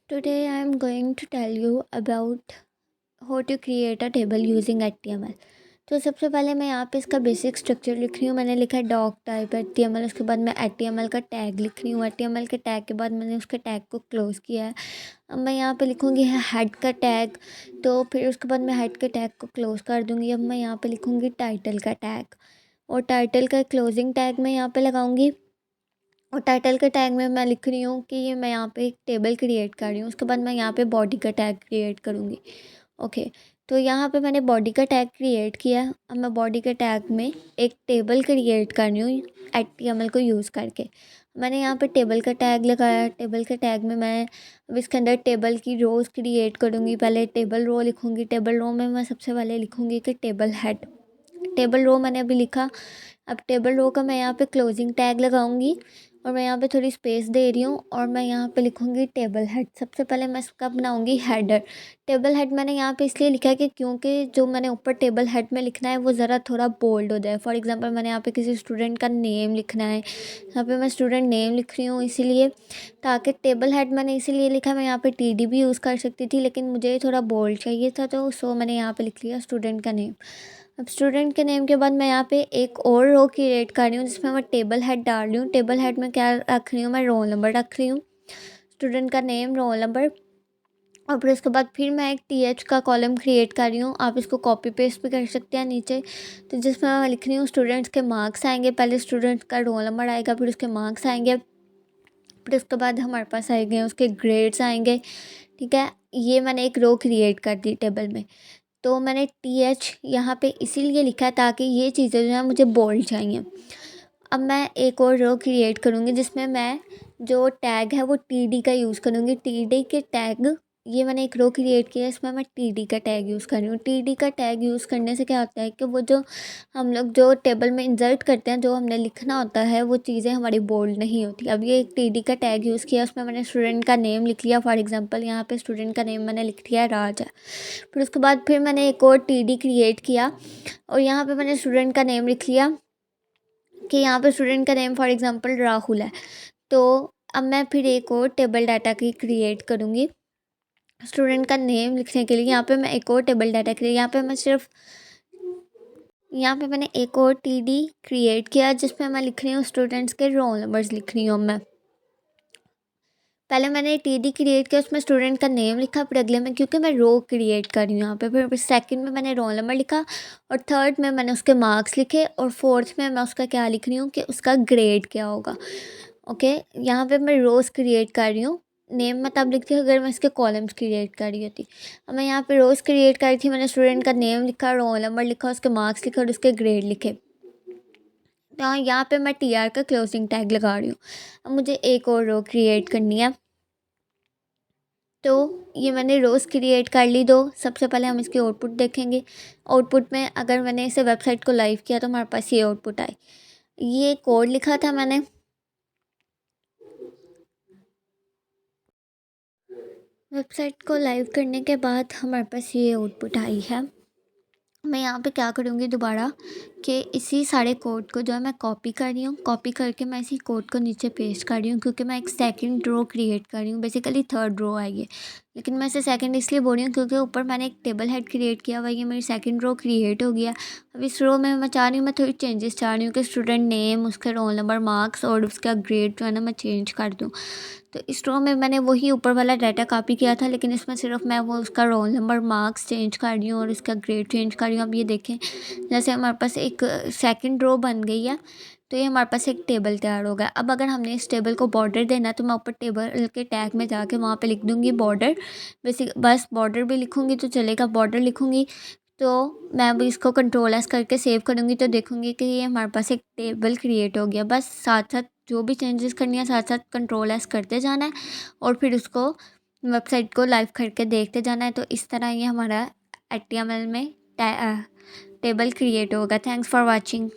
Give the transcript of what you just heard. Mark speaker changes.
Speaker 1: Today I am going to tell you about how to create a table using HTML। तो सबसे पहले मैं यहाँ पे इसका बेसिक स्ट्रक्चर लिख रही हूँ। मैंने लिखा है डॉक टाइप HTML। उसके बाद मैं HTML का टैग लिख रही हूँ। HTML के टैग के बाद मैंने उसके टैग को क्लोज़ किया है। अब मैं यहाँ पे लिखूँगी हेड का टैग। तो फिर उसके बाद मैं हेड के टैग को क्लोज़ कर दूँगी। अब मैं यहाँ पे लिखूँगी टाइटल का टैग, और टाइटल का क्लोजिंग टैग मैं यहाँ पे लगाऊँगी। और टाइटल के टैग में मैं लिख रही हूँ कि ये मैं यहाँ पे एक टेबल क्रिएट कर रही हूँ। उसके बाद मैं यहाँ पे बॉडी का टैग क्रिएट करूँगी। ओके, तो यहाँ पे मैंने बॉडी का टैग क्रिएट किया। अब मैं बॉडी के टैग में एक टेबल क्रिएट कर रही हूँ HTML को यूज़ करके। मैंने यहाँ पे टेबल का टैग लगाया। टेबल के टैग में मैं अब इसके अंदर टेबल की रोज़ क्रिएट करूँगी। पहले टेबल रो लिखूँगी। टेबल रो में मैं सबसे पहले लिखूँगी कि टेबल हेड। टेबल रो मैंने अभी लिखा। अब टेबल रो का मैं यहाँ पे क्लोजिंग टैग लगाऊंगी, और मैं यहाँ पे थोड़ी स्पेस दे रही हूँ, और मैं यहाँ पे लिखूँगी टेबल हेड। सबसे पहले मैं इसका बनाऊँगी हेडर। टेबल हेड मैंने यहाँ पे इसलिए लिखा है कि क्योंकि जो मैंने ऊपर टेबल हेड में लिखना है वो ज़रा थोड़ा बोल्ड हो जाए। फॉर एग्जांपल मैंने यहाँ पे किसी स्टूडेंट का नेम लिखना है, यहाँ पे मैं स्टूडेंट नेम लिख रही हूँ इसीलिए, ताकि टेबल हेड मैंने इसीलिए लिखा। मैं यहाँ पे TD भी यूज़ कर सकती थी, लेकिन मुझे थोड़ा बोल्ड चाहिए था, तो सो मैंने यहाँ पे लिख लिया स्टूडेंट का नेम। अब स्टूडेंट के नेम के बाद मैं यहाँ पे एक और रो क्रिएट कर रही हूँ, जिसमें मैं टेबल हेड डाल रही हूँ। टेबल हेड में क्या रख रही हूँ, मैं रोल नंबर रख रही हूँ, स्टूडेंट का नेम, रोल नंबर। और फिर उसके बाद फिर मैं एक TH का कॉलम क्रिएट कर रही हूँ। आप इसको कॉपी पेस्ट भी कर सकते हैं नीचे। तो जिसमें मैं लिख रही हूँ स्टूडेंट्स के मार्क्स आएंगे। पहले स्टूडेंट का रोल नंबर आएगा, फिर उसके मार्क्स आएंगे, फिर उसके बाद हमारे पास आएंगे उसके ग्रेड्स आएंगे। ठीक है, ये मैंने एक रो क्रिएट कर दी टेबल में। तो मैंने TH यहाँ पे इसीलिए लिखा है ताकि ये चीज़ें जो है मुझे बोल्ड चाहिए। अब मैं एक और रो क्रिएट करूँगी, जिसमें मैं जो टैग है वो TD का यूज़ करूँगी। TD के टैग, ये मैंने एक रो क्रिएट किया है, इसमें मैं TD का टैग यूज़ कर रही हूँ। TD का टैग यूज़ करने से क्या होता है कि वो जो हम लोग जो टेबल में इंसर्ट करते हैं, जो हमने लिखना होता है, वो चीज़ें हमारी बोल्ड नहीं होती। अब ये एक TD का टैग यूज़ किया, उसमें मैंने स्टूडेंट का नेम लिख लिया। फॉर एग्जांपल यहाँ पे स्टूडेंट का नेम मैंने लिख दिया राज है। फिर उसके बाद फिर मैंने एक और TD क्रिएट किया, और यहाँ पे मैंने स्टूडेंट का नेम लिख लिया कि यहाँ पे स्टूडेंट का नेम फॉर एग्जांपल राहुल है। तो अब मैं फिर एक और टेबल डाटा की क्रिएट करूँगी स्टूडेंट का नेम लिखने के लिए। यहाँ पे मैं एक और टेबल डाटा क्रिएट, यहाँ पे मैंने एक और TD क्रिएट किया, जिसमें मैं लिख रही हूँ स्टूडेंट्स के रोल नंबर्स लिख रही हूँ मैं। पहले मैंने TD क्रिएट किया, उसमें स्टूडेंट का नेम लिखा। फिर अगले में, क्योंकि मैं रो क्रिएट कर रही हूँ यहाँ पे, फिर सेकंड में मैंने रोल नंबर लिखा, और थर्ड में मैंने उसके मार्क्स लिखे, और फोर्थ में मैं उसका क्या लिख रही हूँ कि उसका ग्रेड क्या होगा। ओके, यहाँ पे मैं रोज़ क्रिएट कर रही हूँ। नेम मैं तब लिखती हूँ अगर मैं इसके कॉलम्स क्रिएट कर रही होती। अब मैं यहाँ पे रोज़ क्रिएट कर रही थी। मैंने स्टूडेंट का नेम लिखा, रोल नंबर लिखा, उसके मार्क्स लिखे, और उसके ग्रेड लिखे। तो यहाँ पे मैं TR का क्लोजिंग टैग लगा रही हूँ। अब मुझे एक और रो क्रिएट करनी है। तो ये मैंने रोज़ क्रिएट कर ली दो। सबसे पहले हम इसकी आउटपुट देखेंगे। आउटपुट में अगर मैंने इसे वेबसाइट को लाइव किया तो हमारे पास ये आउटपुट आए। ये कोड लिखा था मैंने, वेबसाइट को लाइव करने के बाद हमारे पास ये आउटपुट आई है। मैं यहाँ पे क्या करूँगी दोबारा कि इसी सारे कोड को जो है मैं कॉपी कर रही हूँ। कॉपी करके मैं इसी कोड को नीचे पेस्ट कर रही हूँ, क्योंकि मैं एक सेकंड रो क्रिएट कर रही हूँ। बेसिकली थर्ड रो आई है, लेकिन मैं इसे सेकंड इसलिए बोल रही हूँ क्योंकि ऊपर मैंने एक टेबल हेड क्रिएट किया हुआ है। ये मेरी सेकंड रो क्रिएट हो गया। अब इस रो में मैं चाह रही हूँ, मैं थोड़ी चेंजेस चाह रही हूँ कि स्टूडेंट नेम, उसका रोल नंबर, मार्क्स और उसका ग्रेड जो है ना मैं चेंज कर दूँ। तो इस रो में मैंने वही ऊपर वाला डाटा कॉपी किया था, लेकिन इसमें सिर्फ मैं वो उसका रोल नंबर, मार्क्स चेंज कर रही हूँ और इसका ग्रेड चेंज कर रही हूँ। अब ये देखें, जैसे हमारे पास एक सेकंड रो बन गई है, तो ये हमारे पास एक टेबल तैयार हो गया। अब अगर हमने इस टेबल को बॉर्डर देना है, तो मैं ऊपर टेबल के टैग में जाके वहाँ पे लिख दूँगी बॉर्डर। बस बॉर्डर भी लिखूँगी तो चलेगा, बॉर्डर लिखूँगी तो मैं अभी इसको Ctrl+S करके सेव करूँगी, तो देखूँगी कि ये हमारे पास एक टेबल क्रिएट हो गया। बस साथ साथ जो भी चेंजेस करनी है साथ साथ Ctrl+S करते जाना है, और फिर उसको वेबसाइट को लाइव करके देखते जाना है। तो इस तरह ये हमारा HTML में टेबल क्रिएट होगा। Thanks for watching.